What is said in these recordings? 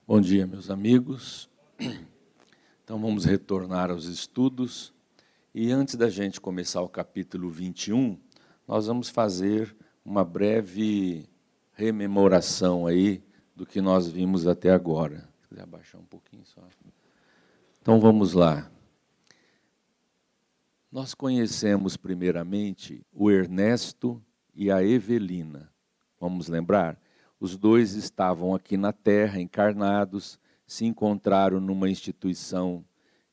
Bom dia, meus amigos. Então, vamos retornar aos estudos. E antes da gente começar o capítulo 21, nós vamos fazer uma breve rememoração aí do que nós vimos até agora. Se quiser abaixar um pouquinho só. Então, vamos lá. Nós conhecemos, primeiramente, o Ernesto e a Evelina. Vamos lembrar? Os dois estavam aqui na Terra, encarnados, se encontraram numa instituição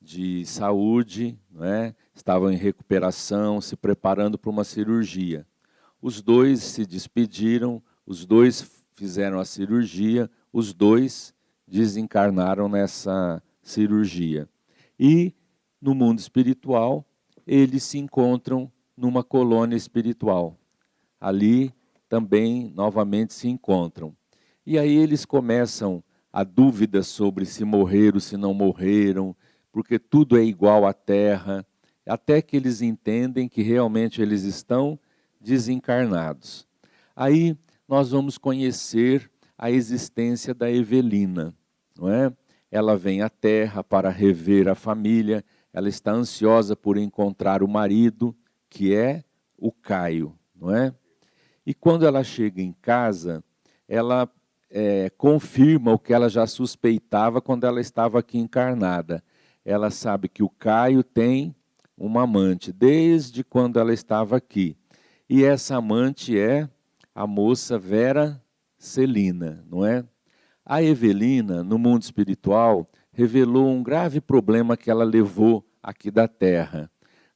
de saúde, né? Estavam em recuperação, se preparando para uma cirurgia. Os dois se despediram, os dois fizeram a cirurgia, os dois desencarnaram nessa cirurgia. E, no mundo espiritual, eles se encontram numa colônia espiritual. Ali também novamente se encontram. E aí eles começam a dúvida sobre se morreram, se não morreram, porque tudo é igual à Terra, até que eles entendem que realmente eles estão desencarnados. Aí nós vamos conhecer a existência da Evelina, não é? Ela vem à Terra para rever a família, ela está ansiosa por encontrar o marido, que é o Caio, não é? E quando ela chega em casa, ela confirma o que ela já suspeitava quando ela estava aqui encarnada. Ela sabe que o Caio tem uma amante, desde quando ela estava aqui. E essa amante é a moça Vera Celina, não é? A Evelina, no mundo espiritual, revelou um grave problema que ela levou aqui da Terra.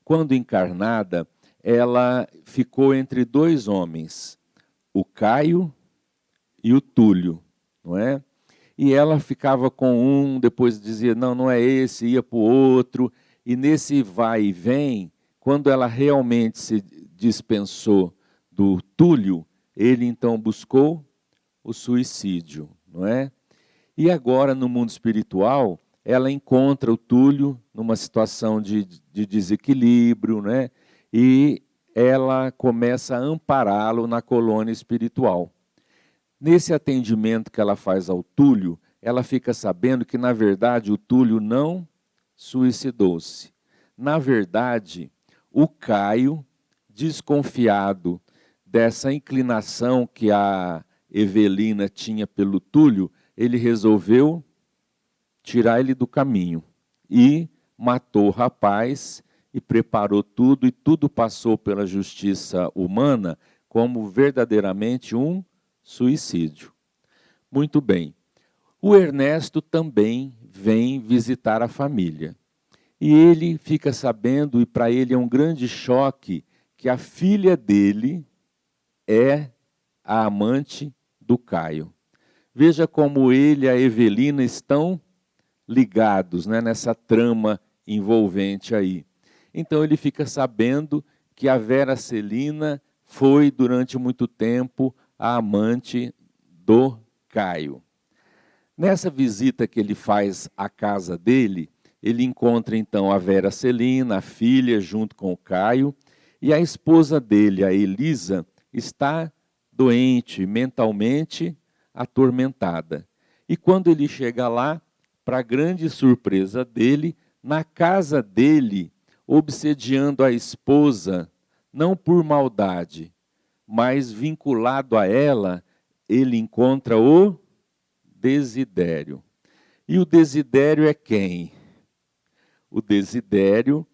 Quando encarnada, ela ficou entre dois homens, o Caio e o Túlio, não é? E ela ficava com um, depois dizia, não, não é esse, ia para o outro. E nesse vai e vem, quando ela realmente se dispensou do Túlio, ele então buscou o suicídio, não é? E agora, no mundo espiritual, ela encontra o Túlio numa situação de desequilíbrio, né? E ela começa a ampará-lo na colônia espiritual. Nesse atendimento que ela faz ao Túlio, ela fica sabendo que, na verdade, o Túlio não suicidou-se. Na verdade, o Caio, desconfiado dessa inclinação que a Evelina tinha pelo Túlio, ele resolveu tirar ele do caminho e matou o rapaz e preparou tudo, e tudo passou pela justiça humana como verdadeiramente um suicídio. Muito bem. O Ernesto também vem visitar a família. E ele fica sabendo, e para ele é um grande choque, que a filha dele é a amante do Caio. Veja como ele e a Evelina estão ligados, né, nessa trama envolvente aí. Então ele fica sabendo que a Vera Celina foi durante muito tempo a amante do Caio. Nessa visita que ele faz à casa dele, ele encontra então a Vera Celina, a filha, junto com o Caio, e a esposa dele, a Elisa, está doente, mentalmente atormentada. E quando ele chega lá, para grande surpresa dele, na casa dele, obsediando a esposa, não por maldade, mas vinculado a ela, ele encontra o Desidério. E o Desidério é quem? O Desidério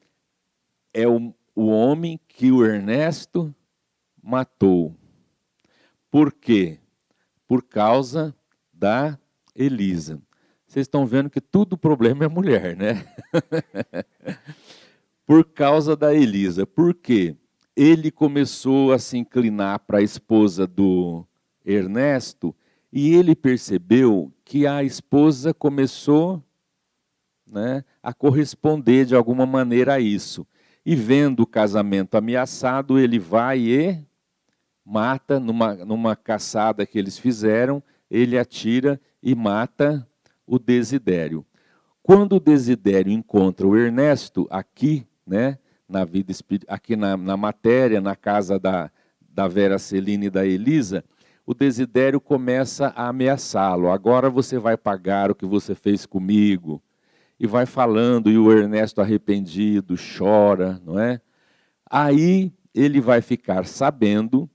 é o homem que o Ernesto matou. Por quê? Por causa da Elisa. Vocês estão vendo que tudo problema é mulher, né? Por causa da Elisa. Por quê? Ele começou a se inclinar para a esposa do Ernesto e ele percebeu que a esposa começou, né, a corresponder de alguma maneira a isso. E vendo o casamento ameaçado, ele vai e mata, numa caçada que eles fizeram, ele atira e mata o Desidério. Quando o Desidério encontra o Ernesto aqui, né, na vida aqui na matéria, na casa da Vera Celina e da Elisa, o Desidério começa a ameaçá-lo. Agora você vai pagar o que você fez comigo. E vai falando, e o Ernesto arrependido chora, não é? Aí ele vai ficar sabendo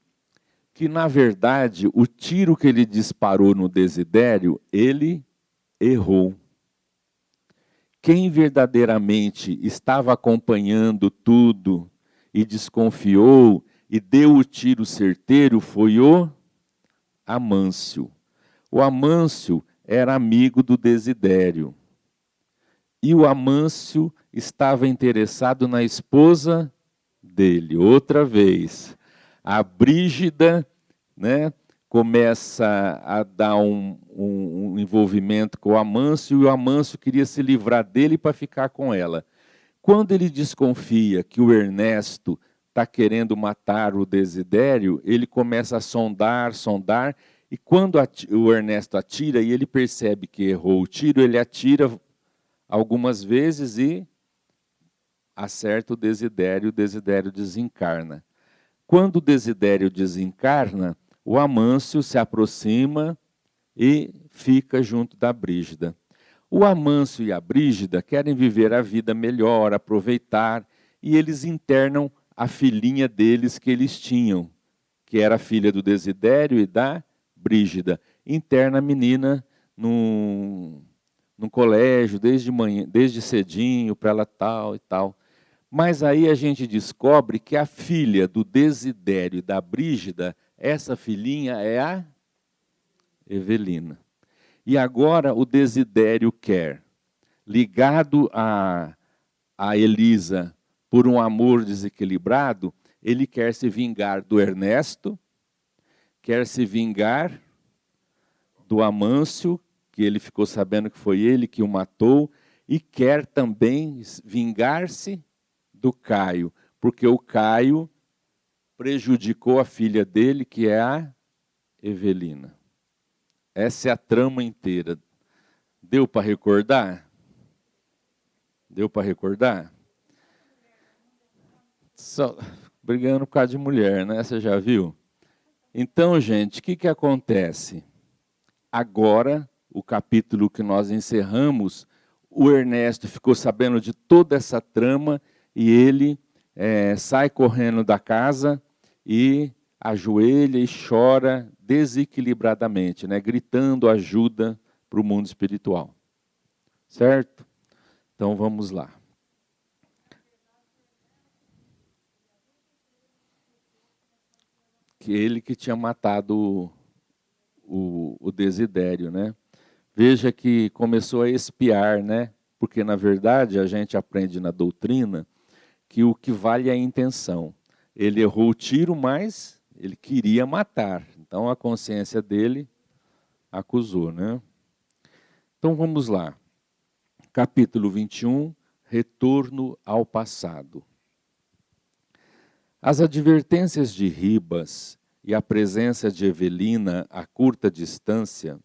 que, na verdade, o tiro que ele disparou no Desidério, ele errou. Quem verdadeiramente estava acompanhando tudo e desconfiou e deu o tiro certeiro foi o Amâncio. O Amâncio era amigo do Desidério. E o Amâncio estava interessado na esposa dele. Outra vez, a Brígida, né, começa a dar um envolvimento com o Amâncio, e o Amâncio queria se livrar dele para ficar com ela. Quando ele desconfia que o Ernesto está querendo matar o Desidério, ele começa a sondar, e quando o Ernesto atira e ele percebe que errou o tiro, ele atira algumas vezes e acerta o Desidério desencarna. Quando o Desidério desencarna, o Amâncio se aproxima e fica junto da Brígida. O Amâncio e a Brígida querem viver a vida melhor, aproveitar, e eles internam a filhinha deles que eles tinham, que era a filha do Desidério e da Brígida. Interna a menina num colégio, desde manhã, desde cedinho, para ela tal e tal. Mas aí a gente descobre que a filha do Desidério e da Brígida, essa filhinha é a Evelina. E agora o Desidério quer, ligado a Elisa por um amor desequilibrado, ele quer se vingar do Ernesto, quer se vingar do Amâncio, que ele ficou sabendo que foi ele que o matou, e quer também vingar-se do Caio, porque o Caio prejudicou a filha dele, que é a Evelina. Essa é a trama inteira. Deu para recordar? Deu para recordar? Só brigando por causa de mulher, né? Você já viu? Então, gente, o que acontece? Agora, o capítulo que nós encerramos, o Ernesto ficou sabendo de toda essa trama e ele sai correndo da casa e ajoelha e chora desequilibradamente, né? Gritando ajuda para o mundo espiritual. Certo? Então vamos lá. Que ele que tinha matado o Desidério, né? Veja que começou a espiar, né? Porque, na verdade, a gente aprende na doutrina que o que vale é a intenção. Ele errou o tiro, mas ele queria matar. Então, a consciência dele acusou, né? Então, vamos lá. Capítulo 21, Retorno ao passado. As advertências de Ribas e a presença de Evelina a curta distância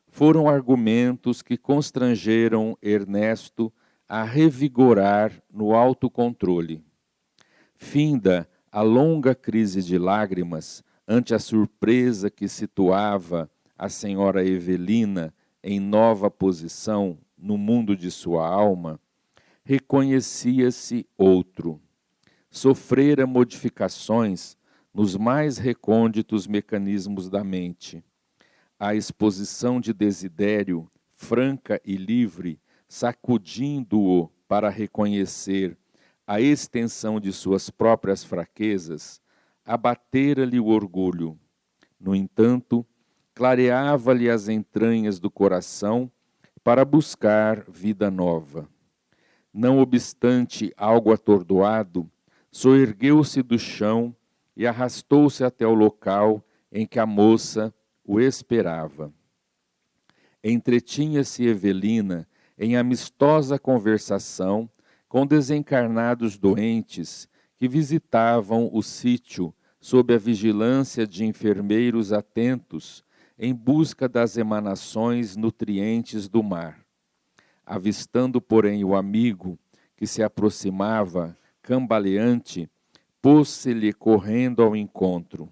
foram argumentos que constrangeram Ernesto a revigorar no autocontrole. Finda a longa crise de lágrimas ante a surpresa que situava a senhora Evelina em nova posição no mundo de sua alma, reconhecia-se outro. Sofrera modificações nos mais recônditos mecanismos da mente. A exposição de Desidério, franca e livre, sacudindo-o para reconhecer a extensão de suas próprias fraquezas, abatera-lhe o orgulho. No entanto, clareava-lhe as entranhas do coração para buscar vida nova. Não obstante algo atordoado, soergueu-se do chão e arrastou-se até o local em que a moça o esperava. Entretinha-se Evelina em amistosa conversação com desencarnados doentes que visitavam o sítio sob a vigilância de enfermeiros atentos em busca das emanações nutrientes do mar. Avistando, porém, o amigo que se aproximava, cambaleante, pôs-se-lhe correndo ao encontro.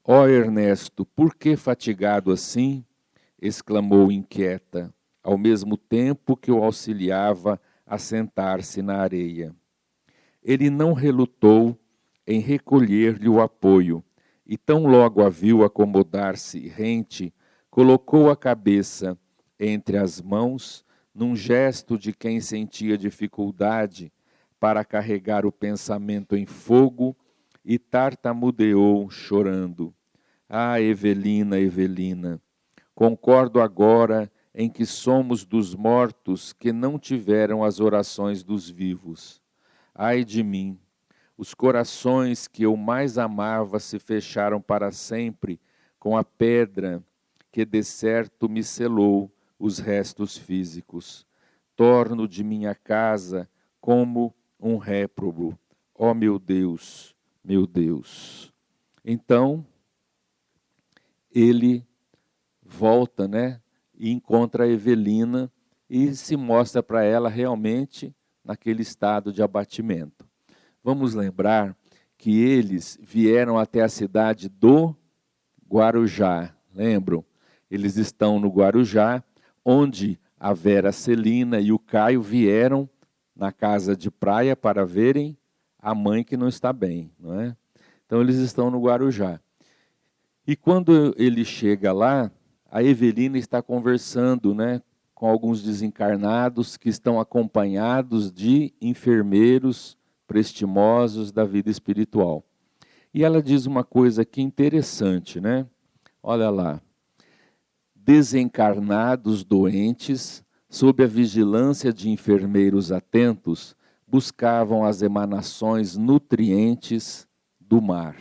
Ó Ernesto, por que fatigado assim? Exclamou inquieta, ao mesmo tempo que o auxiliava a sentar-se na areia. Ele não relutou em recolher-lhe o apoio, e tão logo a viu acomodar-se rente, colocou a cabeça entre as mãos, num gesto de quem sentia dificuldade para carregar o pensamento em fogo, e tartamudeou, chorando. Ah, Evelina, Evelina, concordo agora em que somos dos mortos que não tiveram as orações dos vivos. Ai de mim, os corações que eu mais amava se fecharam para sempre com a pedra que de certo me selou os restos físicos. Torno de minha casa como um réprobo. Ó meu Deus, meu Deus. Então, ele volta, né, e encontra a Evelina e se mostra para ela realmente naquele estado de abatimento. Vamos lembrar que eles vieram até a cidade do Guarujá, lembram? Eles estão no Guarujá, onde a Vera Celina e o Caio vieram na casa de praia para verem a mãe que não está bem, não é? Então eles estão no Guarujá. E quando ele chega lá, a Evelina está conversando, né, com alguns desencarnados que estão acompanhados de enfermeiros prestimosos da vida espiritual. E ela diz uma coisa aqui interessante, né? Olha lá. Desencarnados doentes, sob a vigilância de enfermeiros atentos, buscavam as emanações nutrientes do mar.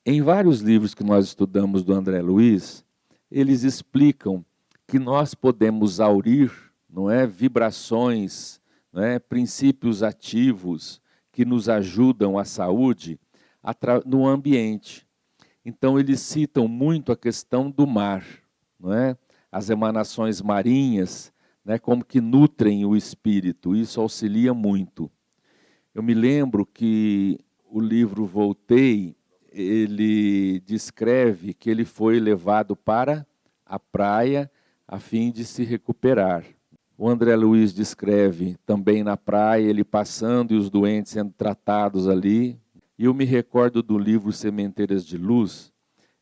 Em vários livros que nós estudamos do André Luiz, eles explicam que nós podemos aurir, não é, vibrações, não é, princípios ativos que nos ajudam à saúde no ambiente. Então eles citam muito a questão do mar, não é? As emanações marinhas, né, como que nutrem o espírito, isso auxilia muito. Eu me lembro que o livro Voltei, ele descreve que ele foi levado para a praia a fim de se recuperar. O André Luiz descreve também na praia, ele passando e os doentes sendo tratados ali. E eu me recordo do livro Sementeiras de Luz,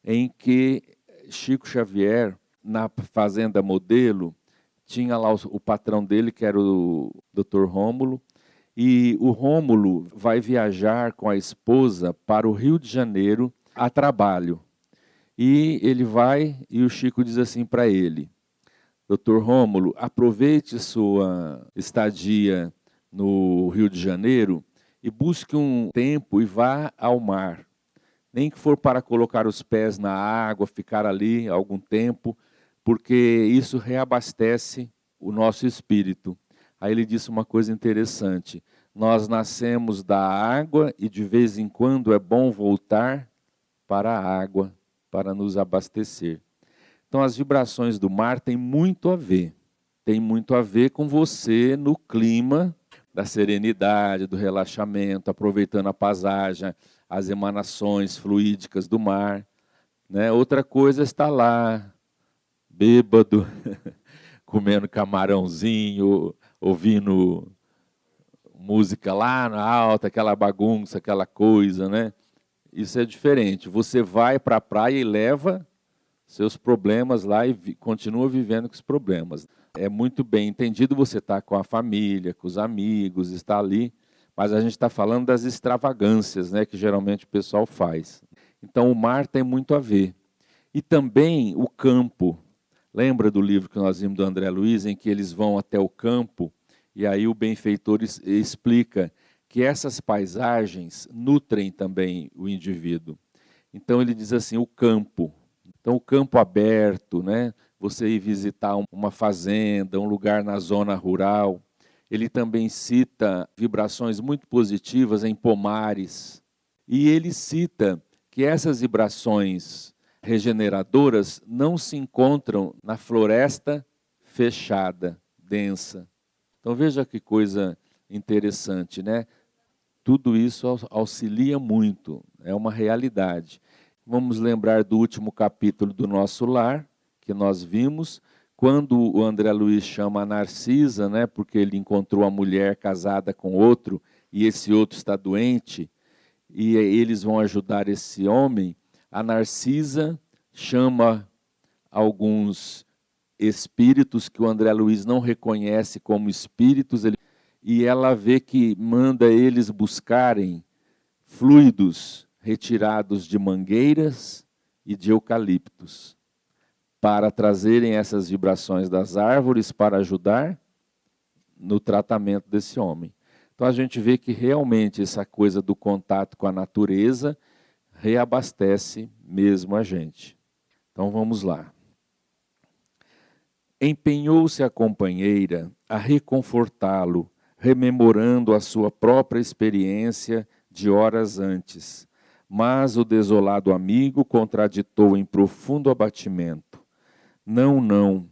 em que Chico Xavier, na Fazenda Modelo, tinha lá o patrão dele, que era o Dr. Rômulo, e o Rômulo vai viajar com a esposa para o Rio de Janeiro a trabalho. E ele vai, e o Chico diz assim para ele: Dr. Rômulo, aproveite sua estadia no Rio de Janeiro e busque um tempo e vá ao mar. Nem que for para colocar os pés na água, ficar ali algum tempo, porque isso reabastece o nosso espírito. Aí ele disse uma coisa interessante: nós nascemos da água e de vez em quando é bom voltar para a água para nos abastecer. Então as vibrações do mar têm muito a ver. Tem muito a ver com você no clima da serenidade, do relaxamento, aproveitando a paisagem, as emanações fluídicas do mar, né? Outra coisa é estar lá, bêbado, comendo camarãozinho, ouvindo música lá na alta, aquela bagunça, aquela coisa, né? Isso é diferente. Você vai para a praia e leva seus problemas lá e continua vivendo com os problemas. É muito bem entendido você estar com a família, com os amigos, estar ali, mas a gente está falando das extravagâncias, né, que geralmente o pessoal faz. Então o mar tem muito a ver. E também o campo. Lembra do livro que nós vimos do André Luiz, em que eles vão até o campo, e aí o benfeitor explica que essas paisagens nutrem também o indivíduo. Então ele diz assim, o campo. Então o campo aberto, né? Você ir visitar uma fazenda, um lugar na zona rural. Ele também cita vibrações muito positivas em pomares. E ele cita que essas vibrações regeneradoras não se encontram na floresta fechada, densa. Então veja que coisa interessante, né? Tudo isso auxilia muito, é uma realidade. vamos lembrar do último capítulo do Nosso Lar, que nós vimos, quando o André Luiz chama a Narcisa, né, porque ele encontrou a mulher casada com outro, e esse outro está doente, e eles vão ajudar esse homem. A Narcisa chama alguns espíritos que o André Luiz não reconhece como espíritos, e ela vê que manda eles buscarem fluidos retirados de mangueiras e de eucaliptos, para trazerem essas vibrações das árvores para ajudar no tratamento desse homem. Então a gente vê que realmente essa coisa do contato com a natureza reabastece mesmo a gente. Então vamos lá. Empenhou-se a companheira a reconfortá-lo, rememorando a sua própria experiência de horas antes. Mas o desolado amigo contraditou em profundo abatimento. Não, não,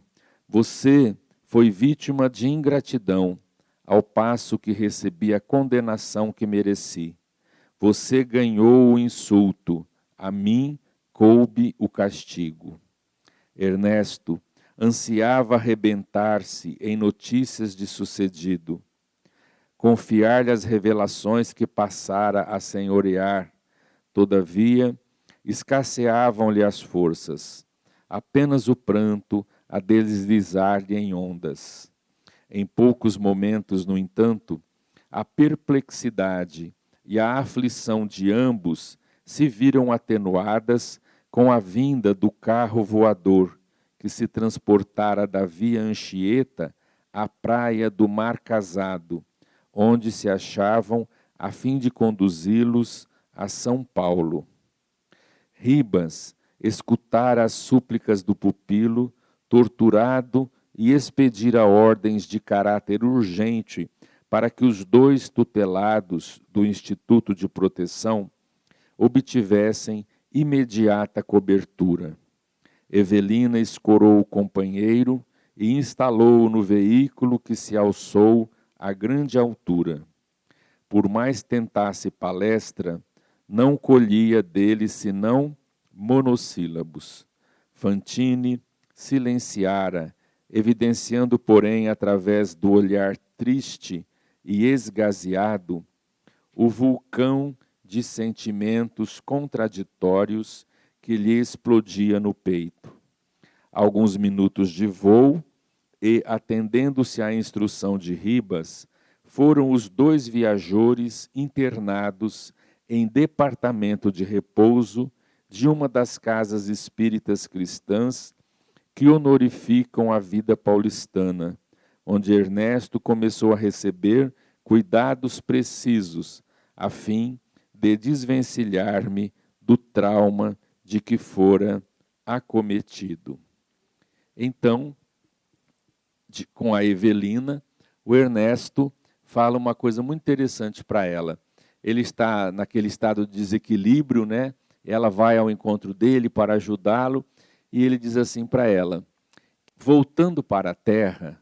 você foi vítima de ingratidão, ao passo que recebi a condenação que mereci. Você ganhou o insulto, a mim coube o castigo. Ernesto ansiava arrebentar-se em notícias de sucedido, confiar-lhe as revelações que passara a senhorear. Todavia, escasseavam-lhe as forças, apenas o pranto a deslizar-lhe em ondas. Em poucos momentos, no entanto, a perplexidade e a aflição de ambos se viram atenuadas com a vinda do carro voador, que se transportara da Via Anchieta à praia do Mar Casado, onde se achavam a fim de conduzi-los a São Paulo. Ribas escutara as súplicas do pupilo, torturado, e expedira ordens de caráter urgente para que os dois tutelados do Instituto de Proteção obtivessem imediata cobertura. Evelina escorou o companheiro e instalou-o no veículo que se alçou a grande altura. Por mais tentasse palestra, não colhia dele senão monossílabos. Fantine silenciara, evidenciando, porém, através do olhar triste e esgazeado, o vulcão de sentimentos contraditórios que lhe explodia no peito. Alguns minutos de voo e, atendendo-se à instrução de Ribas, foram os dois viajores internados em departamento de repouso de uma das casas espíritas cristãs que honorificam a vida paulistana, onde Ernesto começou a receber cuidados precisos, a fim de desvencilhar-me do trauma de que fora acometido. Então, com a Evelina, o Ernesto fala uma coisa muito interessante para ela. Ele está naquele estado de desequilíbrio, né? Ela vai ao encontro dele para ajudá-lo, e ele diz assim para ela: voltando para a terra,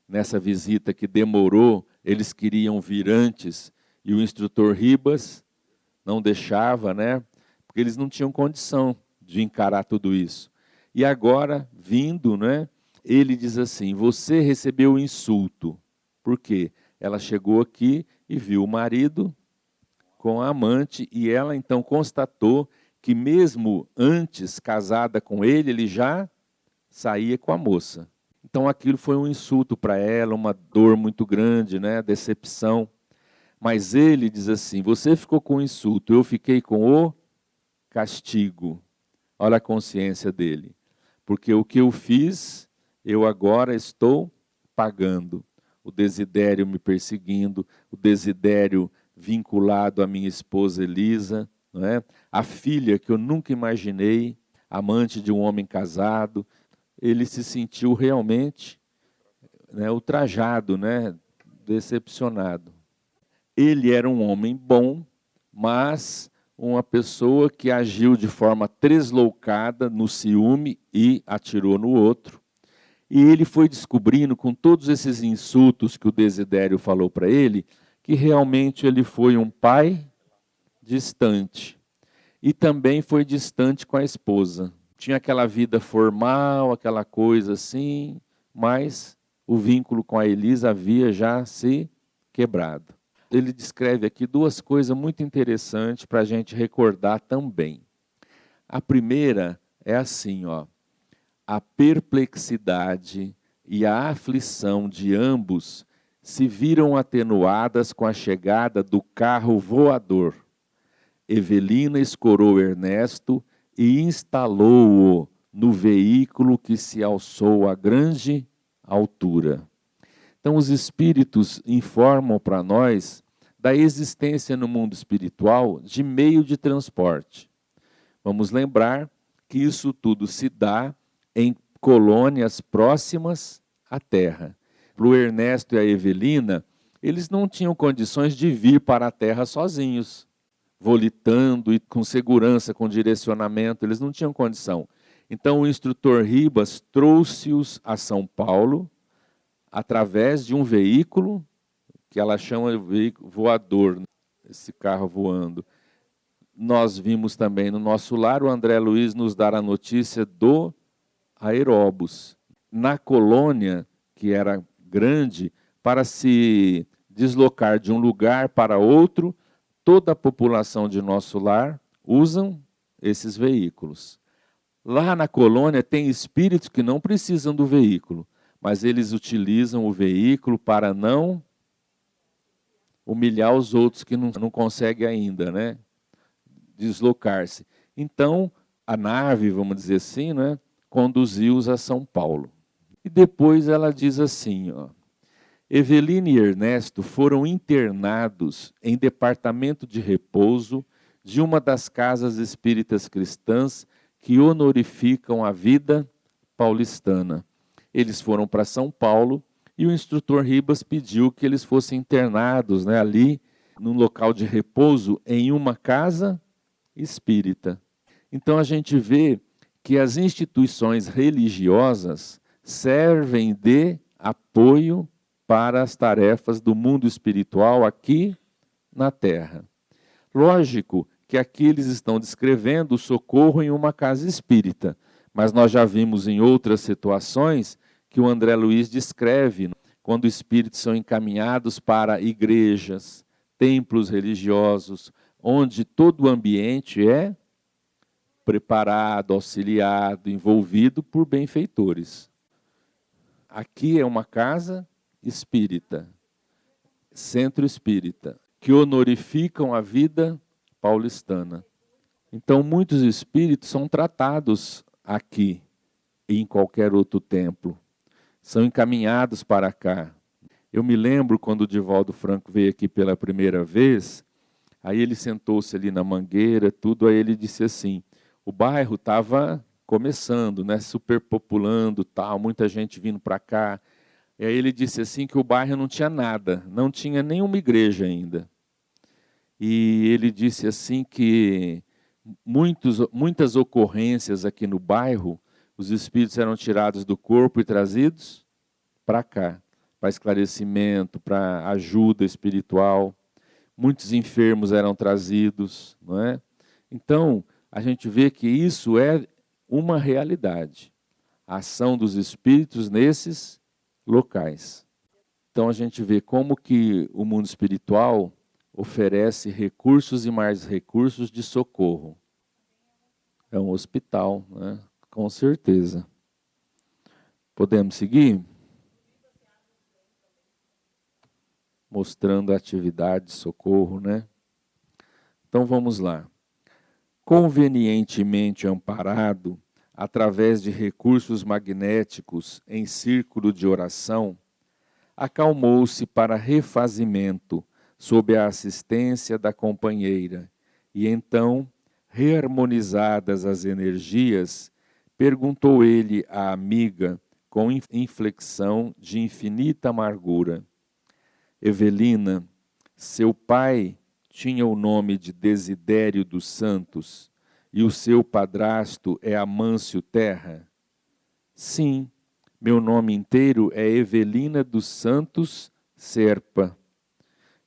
nessa visita que demorou, eles queriam vir antes, e o instrutor Ribas não deixava, né? Porque eles não tinham condição de encarar tudo isso. E agora, vindo, né? Ele diz assim: você recebeu o insulto. Por quê? Ela chegou aqui e viu o marido com a amante, e ela então constatou que mesmo antes, casada com ele já saía com a moça. Então aquilo foi um insulto para ela, uma dor muito grande, né? Decepção. Mas ele diz assim: você ficou com o insulto, eu fiquei com o castigo. Olha a consciência dele. Porque o que eu fiz, eu agora estou pagando. O desidério me perseguindo, o desidério vinculado à minha esposa Elisa, não é? A filha que eu nunca imaginei, amante de um homem casado. Ele se sentiu realmente, né, ultrajado, né, decepcionado. Ele era um homem bom, mas uma pessoa que agiu de forma tresloucada no ciúme e atirou no outro. E ele foi descobrindo, com todos esses insultos que o Desidério falou para ele, que realmente ele foi um pai distante. e também foi distante com a esposa. Tinha aquela vida formal, aquela coisa assim, mas o vínculo com a Elisa havia já se quebrado. Ele descreve aqui duas coisas muito interessantes para a gente recordar também. A primeira é assim, ó, a perplexidade e a aflição de ambos se viram atenuadas com a chegada do carro voador. Evelina escorou Ernesto e instalou-o no veículo que se alçou a grande altura. Então, os espíritos informam para nós da existência no mundo espiritual de meio de transporte. Vamos lembrar que isso tudo se dá em colônias próximas à Terra. Para o Ernesto e a Evelina, eles não tinham condições de vir para a Terra sozinhos, volitando e com segurança, com direcionamento, eles não tinham condição. Então o instrutor Ribas trouxe-os a São Paulo através de um veículo que ela chama de veículo voador, esse carro voando. Nós vimos também no nosso lar o André Luiz nos dar a notícia do aeróbus. Na colônia, que era grande, para se deslocar de um lugar para outro, toda a população de nosso lar usam esses veículos. Lá na colônia tem espíritos que não precisam do veículo, mas eles utilizam o veículo para não humilhar os outros que não conseguem ainda, né, deslocar-se. Então, a nave, vamos dizer assim, né, conduziu-os a São Paulo. E depois ela diz assim, ó, Evelina e Ernesto foram internados em departamento de repouso de uma das casas espíritas cristãs que honorificam a vida paulistana. Eles foram para São Paulo e o instrutor Ribas pediu que eles fossem internados, né, ali, num local de repouso, em uma casa espírita. Então a gente vê que as instituições religiosas servem de apoio para as tarefas do mundo espiritual aqui na Terra. Lógico que aqui eles estão descrevendo o socorro em uma casa espírita, mas nós já vimos em outras situações que o André Luiz descreve quando espíritos são encaminhados para igrejas, templos religiosos, onde todo o ambiente é preparado, auxiliado, envolvido por benfeitores. Aqui é uma casa espírita, centro espírita, que honorificam a vida paulistana. Então, muitos espíritos são tratados aqui e em qualquer outro templo. São encaminhados para cá. Eu me lembro quando o Divaldo Franco veio aqui pela primeira vez, aí ele sentou-se ali na mangueira, tudo, aí ele disse assim, o bairro estava começando, né, superpopulando, tal, muita gente vindo para cá. E aí ele disse assim que o bairro não tinha nada, não tinha nenhuma igreja ainda. E ele disse assim que muitas ocorrências aqui no bairro, os espíritos eram tirados do corpo e trazidos para cá, para esclarecimento, para ajuda espiritual. Muitos enfermos eram trazidos, não é? Então, a gente vê que isso é uma realidade, a ação dos espíritos nesses locais. Então, a gente vê como que o mundo espiritual oferece recursos e mais recursos de socorro. É um hospital, né? Com certeza. Podemos seguir? Mostrando a atividade de socorro, né? Então vamos lá. Convenientemente amparado, através de recursos magnéticos em círculo de oração, acalmou-se para refazimento sob a assistência da companheira, e então, reharmonizadas as energias, perguntou ele à amiga com inflexão de infinita amargura: Evelina, seu pai tinha o nome de Desidério dos Santos e o seu padrasto é Amâncio Terra? Sim, meu nome inteiro é Evelina dos Santos Serpa.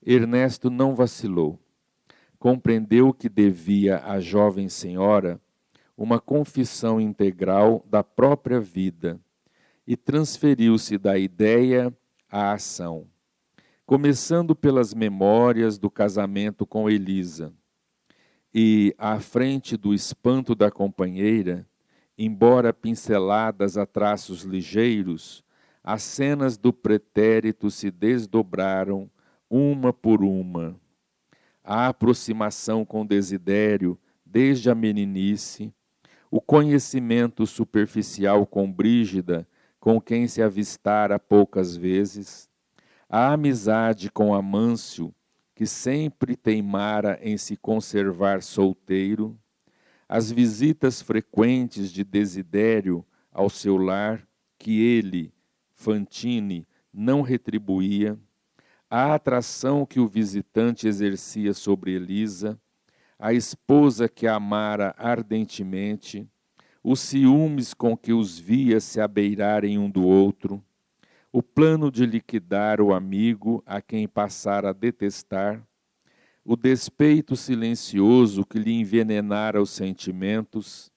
Ernesto não vacilou. compreendeu que devia à jovem senhora uma confissão integral da própria vida e transferiu-se da ideia à ação, começando pelas memórias do casamento com Elisa. E, à frente do espanto da companheira, embora pinceladas a traços ligeiros, as cenas do pretérito se desdobraram uma por uma. A aproximação com Desidério desde a meninice, o conhecimento superficial com Brígida, com quem se avistara poucas vezes, a amizade com Amâncio, que sempre teimara em se conservar solteiro, as visitas frequentes de Desidério ao seu lar, que ele, Fantine, não retribuía, a atração que o visitante exercia sobre Elisa, a esposa que a amara ardentemente, os ciúmes com que os via se abeirarem um do outro, o plano de liquidar o amigo a quem passara a detestar, o despeito silencioso que lhe envenenara os sentimentos,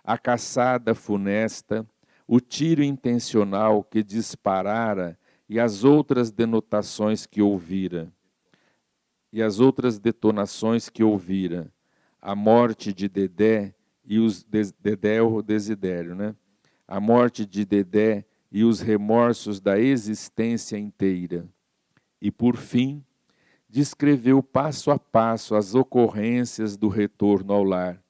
a caçada funesta, o tiro intencional que disparara e as outras denotações que ouvira, a morte de Dedé e os Dedé é o Desidério, né? A morte de Dedé e os remorsos da existência inteira. E, por fim, descreveu passo a passo as ocorrências do retorno ao lar,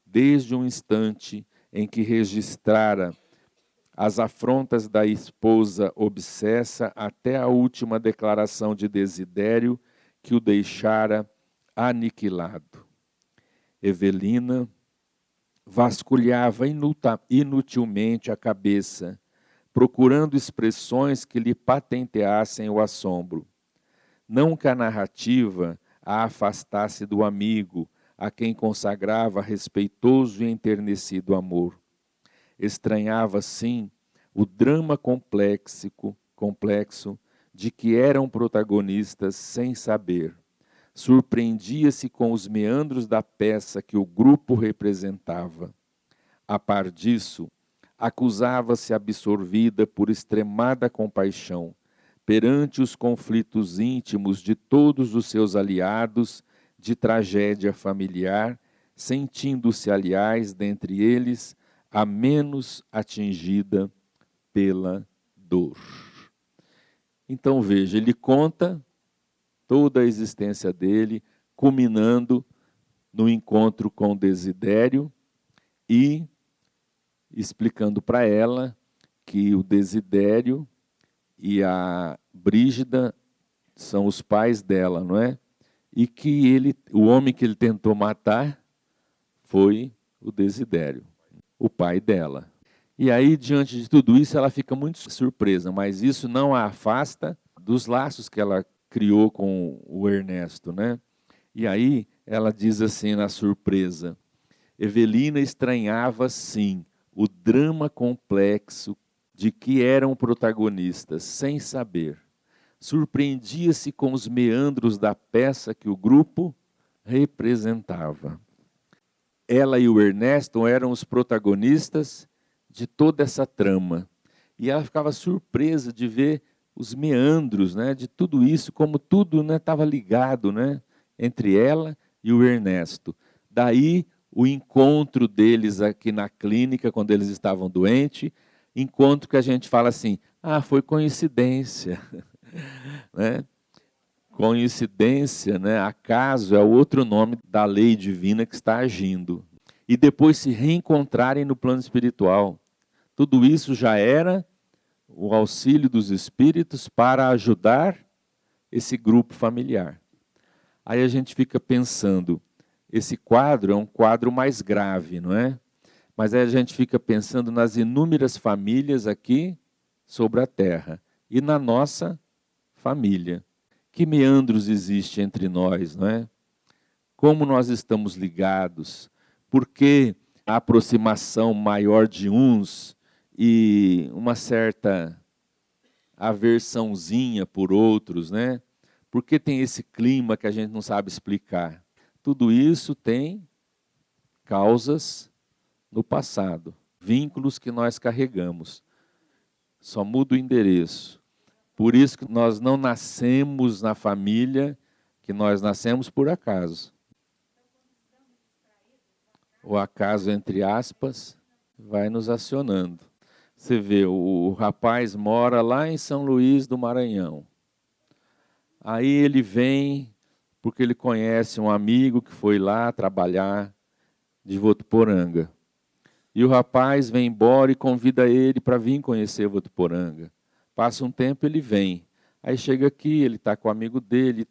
desde um instante em que registrara as afrontas da esposa obsessa até a última declaração de Desidério que o deixara aniquilado. Evelina vasculhava inutilmente a cabeça, procurando expressões que lhe patenteassem o assombro. Não que a narrativa a afastasse do amigo, a quem consagrava respeitoso e enternecido amor. Estranhava, sim, o drama complexo de que eram protagonistas sem saber. Surpreendia-se com os meandros da peça que o grupo representava. A par disso, acusava-se absorvida por extremada compaixão, perante os conflitos íntimos de todos os seus aliados de tragédia familiar, sentindo-se, aliás, dentre eles, a menos atingida pela dor. Então, veja, ele conta toda a existência dele, culminando no encontro com Desidério e explicando para ela que o Desidério e a Brígida são os pais dela, não é? E que o homem que ele tentou matar foi o Desidério, o pai dela. E aí, diante de tudo isso, ela fica muito surpresa, mas isso não a afasta dos laços que ela criou com o Ernesto, né? E aí, ela diz assim na surpresa: Evelina estranhava, sim, o drama complexo de que eram protagonistas, sem saber. Surpreendia-se com os meandros da peça que o grupo representava. Ela e o Ernesto eram os protagonistas de toda essa trama. E ela ficava surpresa de ver os meandros, né, de tudo isso, como tudo estava ligado, né, entre ela e o Ernesto. Daí o encontro deles aqui na clínica, quando eles estavam doentes, encontro que a gente fala assim, foi coincidência. Né? Coincidência, né? Acaso é o outro nome da lei divina que está agindo. E depois se reencontrarem no plano espiritual. Tudo isso já era o auxílio dos espíritos para ajudar esse grupo familiar. Aí a gente fica pensando, esse quadro é um quadro mais grave, não é? Mas aí a gente fica pensando nas inúmeras famílias aqui sobre a Terra e na nossa família. Que meandros existe entre nós, não é? Como nós estamos ligados? Por que a aproximação maior de uns e uma certa aversãozinha por outros, né? Por que tem esse clima que a gente não sabe explicar? Tudo isso tem causas no passado, vínculos que nós carregamos. Só muda o endereço. Por isso que nós não nascemos na família, que nós nascemos por acaso. O acaso, entre aspas, vai nos acionando. Você vê, o rapaz mora lá em São Luís do Maranhão. Aí ele vem porque ele conhece um amigo que foi lá trabalhar de Votuporanga. E o rapaz vem embora e convida ele para vir conhecer Votuporanga. Passa um tempo, ele vem. Aí chega aqui, ele está com o amigo dele,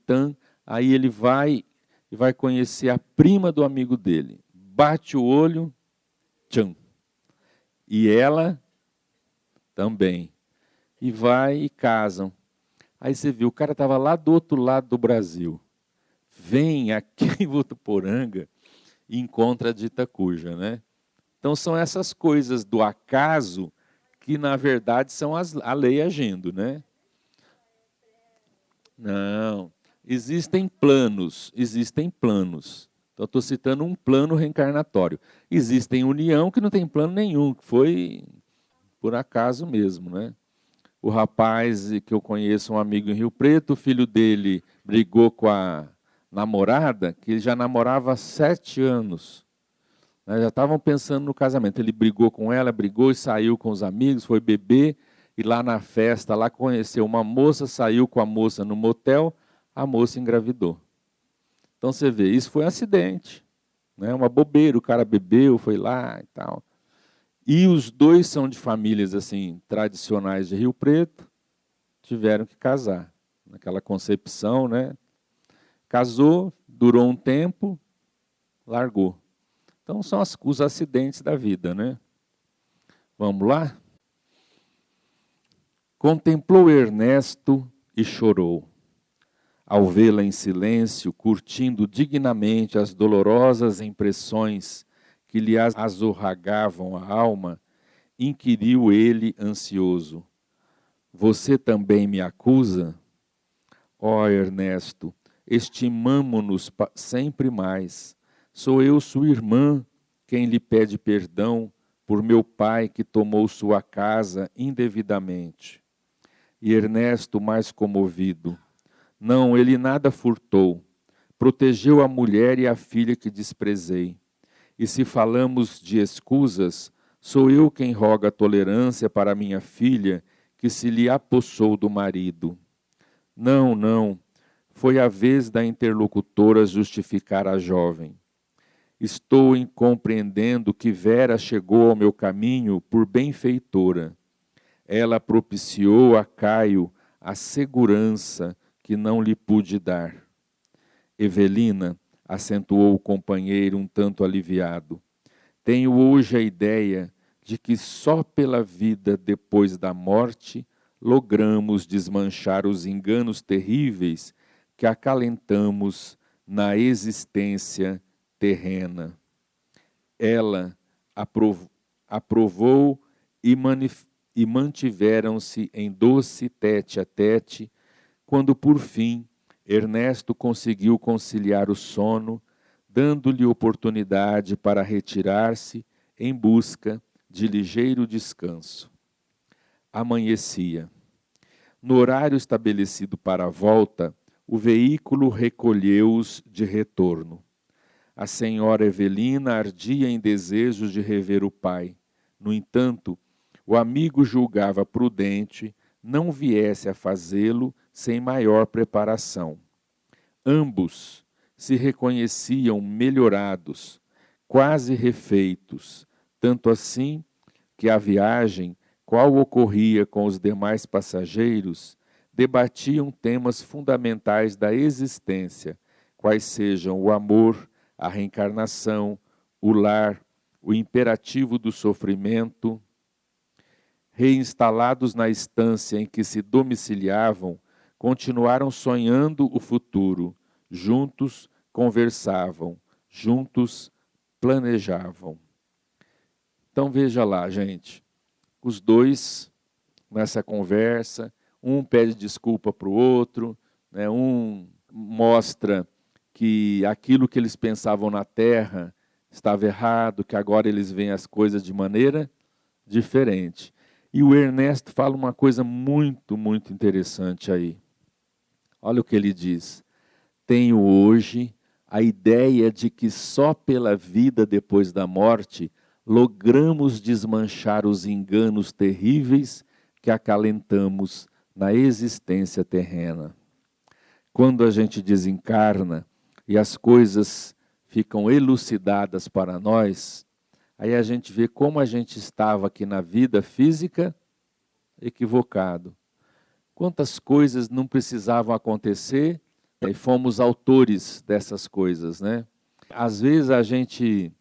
aí ele vai e vai conhecer a prima do amigo dele. Bate o olho, tcham. E ela também. E vai e casam. Aí você viu, o cara estava lá do outro lado do Brasil. Vem aqui em Votuporanga e encontra a dita cuja, né? Então são essas coisas do acaso que, na verdade, são a lei agindo, né? Não, existem planos. Então, estou citando um plano reencarnatório. Existem união que não tem plano nenhum, que foi por acaso mesmo, né? O rapaz que eu conheço, um amigo em Rio Preto, o filho dele brigou com a namorada, que ele já namorava há 7 anos. Já estavam pensando no casamento. Ele brigou com ela, brigou e saiu com os amigos, foi beber, e lá na festa, lá conheceu uma moça, saiu com a moça no motel, a moça engravidou. Então você vê, isso foi um acidente, né? Uma bobeira, o cara bebeu, foi lá e tal. E os dois são de famílias assim tradicionais de Rio Preto, tiveram que casar. Naquela concepção, né? Casou, durou um tempo, largou. Então são os acidentes da vida, né? Vamos lá? Contemplou Ernesto e chorou. Ao vê-la em silêncio, curtindo dignamente as dolorosas impressões que lhe azorragavam a alma, inquiriu ele ansioso: Você também me acusa? Ó Ernesto, estimamo-nos sempre mais. Sou eu, sua irmã, quem lhe pede perdão por meu pai que tomou sua casa indevidamente. E Ernesto, mais comovido: Não, ele nada furtou. Protegeu a mulher e a filha que desprezei. E se falamos de escusas, sou eu quem roga tolerância para minha filha, que se lhe apossou do marido. Não, não, foi a vez da interlocutora justificar a jovem. Estou incompreendendo que Vera chegou ao meu caminho por benfeitora. Ela propiciou a Caio a segurança que não lhe pude dar. Evelina, acentuou o companheiro um tanto aliviado, tenho hoje a ideia de que só pela vida depois da morte logramos desmanchar os enganos terríveis que acalentamos na existência terrena. Ela aprovou e mantiveram-se em doce tete-a-tete, quando por fim Ernesto conseguiu conciliar o sono, dando-lhe oportunidade para retirar-se em busca de ligeiro descanso. Amanhecia. No horário estabelecido para a volta, o veículo recolheu-os de retorno. A senhora Evelina ardia em desejos de rever o pai. No entanto, o amigo julgava prudente não viesse a fazê-lo sem maior preparação. Ambos se reconheciam melhorados, quase refeitos, tanto assim que a viagem, qual ocorria com os demais passageiros, debatiam temas fundamentais da existência, quais sejam o amor, a reencarnação, o lar, o imperativo do sofrimento. Reinstalados na estância em que se domiciliavam, continuaram sonhando o futuro, juntos conversavam, juntos planejavam. Então veja lá, gente, os dois nessa conversa, um pede desculpa para o outro, né, um mostra que aquilo que eles pensavam na terra estava errado, que agora eles veem as coisas de maneira diferente. E o Ernesto fala uma coisa muito, muito interessante aí. Olha o que ele diz. Tenho hoje a ideia de que só pela vida depois da morte logramos desmanchar os enganos terríveis que acalentamos na existência terrena. Quando a gente desencarna e as coisas ficam elucidadas para nós, aí a gente vê como a gente estava aqui na vida física equivocado. Quantas coisas não precisavam acontecer e fomos autores dessas coisas, né? Às vezes a gente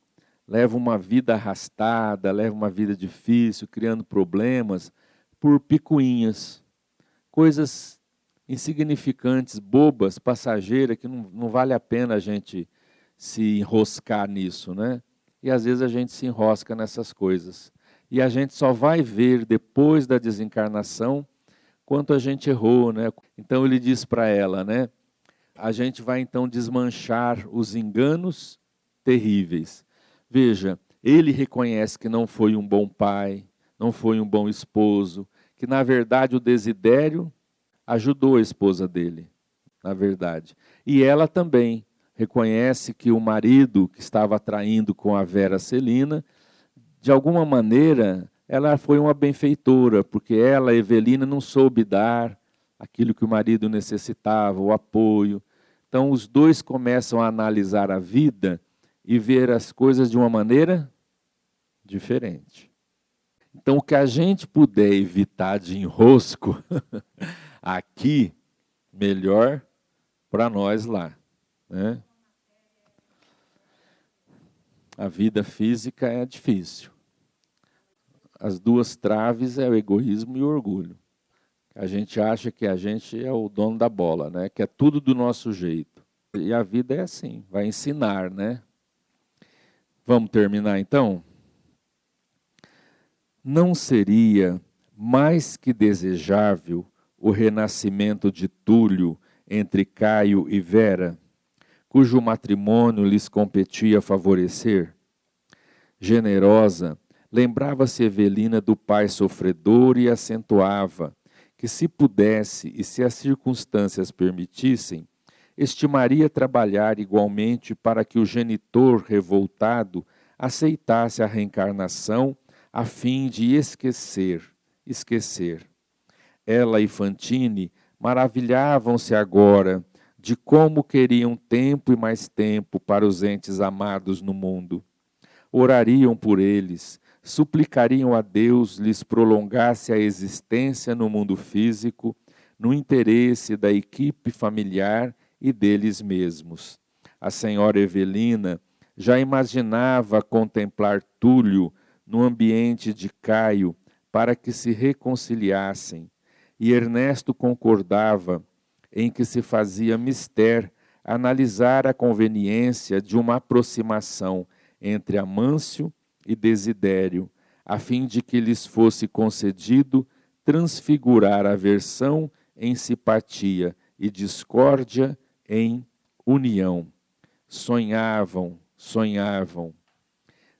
leva uma vida arrastada, leva uma vida difícil, criando problemas por picuinhas, coisas insignificantes, bobas, passageiras, que não vale a pena a gente se enroscar nisso, né? E às vezes a gente se enrosca nessas coisas. E a gente só vai ver depois da desencarnação quanto a gente errou, né? Então ele diz para ela, né? A gente vai então desmanchar os enganos terríveis. Veja, ele reconhece que não foi um bom pai, não foi um bom esposo, que na verdade o Desidério ajudou a esposa dele, na verdade. E ela também reconhece que o marido que estava traindo com a Vera Celina, de alguma maneira, ela foi uma benfeitora, porque ela, Evelina, não soube dar aquilo que o marido necessitava, o apoio. Então, os dois começam a analisar a vida e ver as coisas de uma maneira diferente. Então, o que a gente puder evitar de enrosco aqui, melhor para nós lá, né? A vida física é difícil. As duas traves é o egoísmo e o orgulho. A gente acha que a gente é o dono da bola, né? Que é tudo do nosso jeito. E a vida é assim, vai ensinar, né? Vamos terminar então? Não seria mais que desejável o renascimento de Túlio entre Caio e Vera, cujo matrimônio lhes competia favorecer? Generosa, lembrava-se Evelina do pai sofredor e acentuava que, se pudesse e se as circunstâncias permitissem, estimaria trabalhar igualmente para que o genitor revoltado aceitasse a reencarnação a fim de esquecer. Ela e Fantine maravilhavam-se agora de como queriam tempo e mais tempo para os entes amados no mundo. Orariam por eles, suplicariam a Deus lhes prolongasse a existência no mundo físico, no interesse da equipe familiar e deles mesmos. A senhora Evelina já imaginava contemplar Túlio no ambiente de Caio para que se reconciliassem, e Ernesto concordava em que se fazia mister analisar a conveniência de uma aproximação entre Amâncio e Desidério, a fim de que lhes fosse concedido transfigurar aversão em simpatia e discórdia em união. Sonhavam.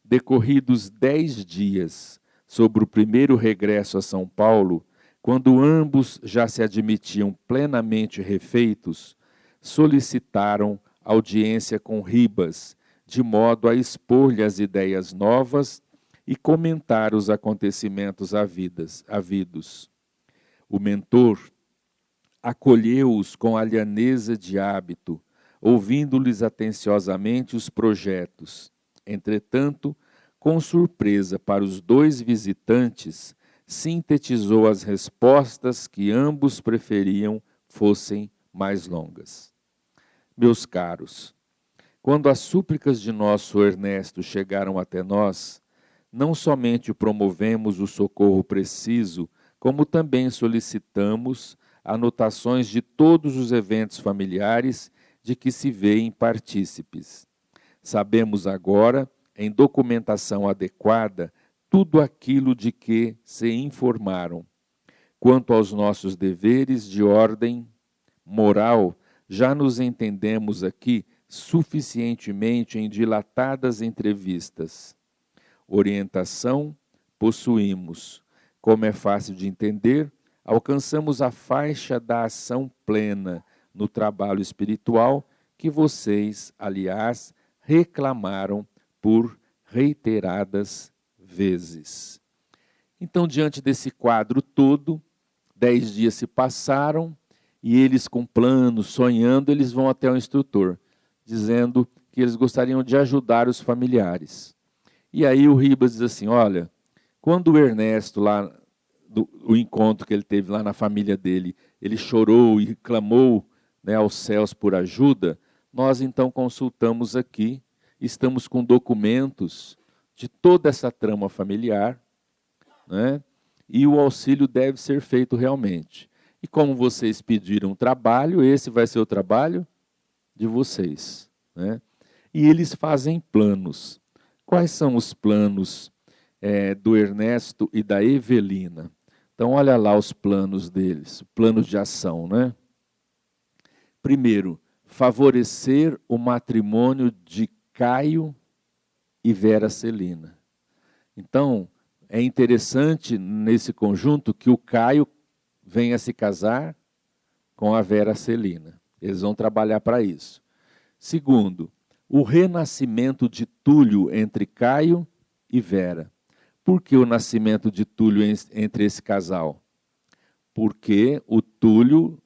Decorridos 10 dias, sobre o primeiro regresso a São Paulo, quando ambos já se admitiam plenamente refeitos, solicitaram audiência com Ribas, de modo a expor-lhe as ideias novas e comentar os acontecimentos havidos. O mentor acolheu-os com a lhaneza de hábito, ouvindo-lhes atenciosamente os projetos. Entretanto, com surpresa para os dois visitantes, sintetizou as respostas que ambos preferiam fossem mais longas. Meus caros, quando as súplicas de nosso Ernesto chegaram até nós, não somente promovemos o socorro preciso, como também solicitamos anotações de todos os eventos familiares de que se veem partícipes. Sabemos agora, em documentação adequada, tudo aquilo de que se informaram. Quanto aos nossos deveres de ordem moral, já nos entendemos aqui suficientemente em dilatadas entrevistas. Orientação possuímos. Como é fácil de entender, alcançamos a faixa da ação plena no trabalho espiritual que vocês, aliás, reclamaram por reiteradas vezes. Então, diante desse quadro todo, 10 dias se passaram e eles com planos, sonhando, eles vão até o instrutor, dizendo que eles gostariam de ajudar os familiares. E aí o Ribas diz assim, olha, quando o Ernesto, lá, o encontro que ele teve lá na família dele, ele chorou e clamou, né, aos céus por ajuda, nós então consultamos aqui, estamos com documentos de toda essa trama familiar, né, e o auxílio deve ser feito realmente. E como vocês pediram trabalho, esse vai ser o trabalho de vocês, né? E eles fazem planos. Quais são os planos do Ernesto e da Evelina? Então, olha lá os planos deles, planos de ação, né? Primeiro, favorecer o matrimônio de Caio e Vera Celina. Então, é interessante nesse conjunto que o Caio venha se casar com a Vera Celina. Eles vão trabalhar para isso. Segundo, o renascimento de Túlio entre Caio e Vera. Por que o nascimento de Túlio entre esse casal? Porque o Túlio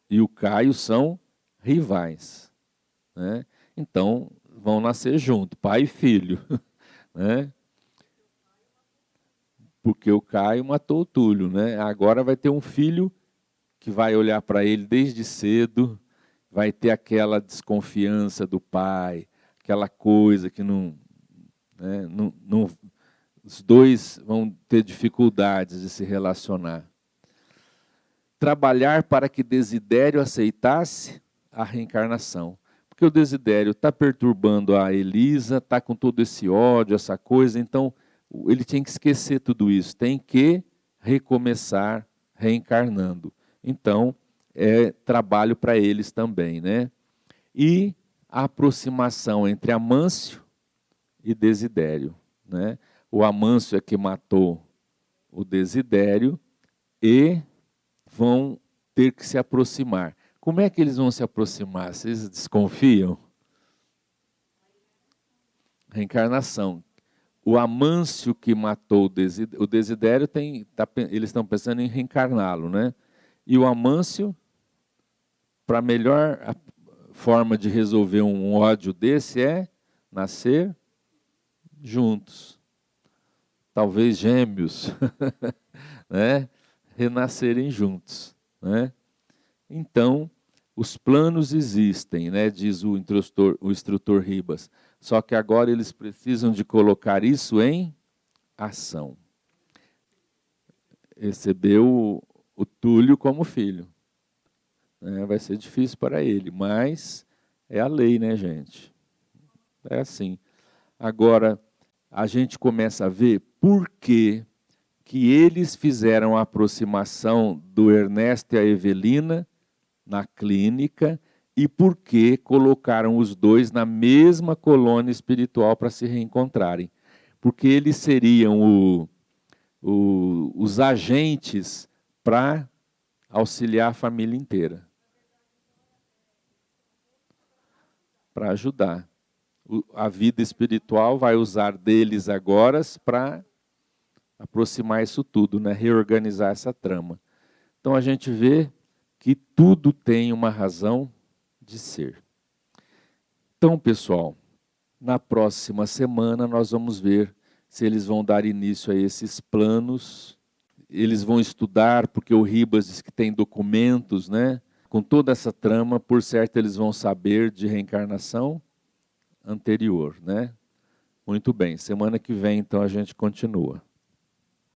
e o Caio são rivais, né? Então, vão nascer juntos, pai e filho, né? Porque o Caio matou o Túlio, né? Agora vai ter um filho que vai olhar para ele desde cedo, vai ter aquela desconfiança do pai, aquela coisa que não, né, os dois vão ter dificuldades de se relacionar. Trabalhar para que Desidério aceitasse a reencarnação. Porque o Desidério está perturbando a Elisa, está com todo esse ódio, essa coisa, então ele tinha que esquecer tudo isso, tem que recomeçar reencarnando. Então, é trabalho para eles também, né? E a aproximação entre Amâncio e Desidério, né? O Amâncio é que matou o Desidério e vão ter que se aproximar. Como é que eles vão se aproximar? Vocês desconfiam? Reencarnação. O Amâncio que matou o Desidério, eles estão pensando em reencarná-lo, né? E o Amâncio, para a melhor forma de resolver um ódio desse é nascer juntos. Talvez gêmeos, né? Renascerem juntos, né? Então, os planos existem, né? Diz o instrutor Ribas. Só que agora eles precisam de colocar isso em ação. Recebeu o Túlio como filho. Vai ser difícil para ele, mas é a lei, né, gente? É assim. Agora, a gente começa a ver por que eles fizeram a aproximação do Ernesto e a Evelina na clínica e por que colocaram os dois na mesma colônia espiritual para se reencontrarem. Porque eles seriam os agentes para auxiliar a família inteira. Para ajudar. A vida espiritual vai usar deles agora para aproximar isso tudo, né? Reorganizar essa trama. Então a gente vê que tudo tem uma razão de ser. Então, pessoal, na próxima semana nós vamos ver se eles vão dar início a esses planos. Eles vão estudar, porque o Ribas diz que tem documentos, né? Com toda essa trama, por certo eles vão saber de reencarnação anterior, né? Muito bem, semana que vem então a gente continua.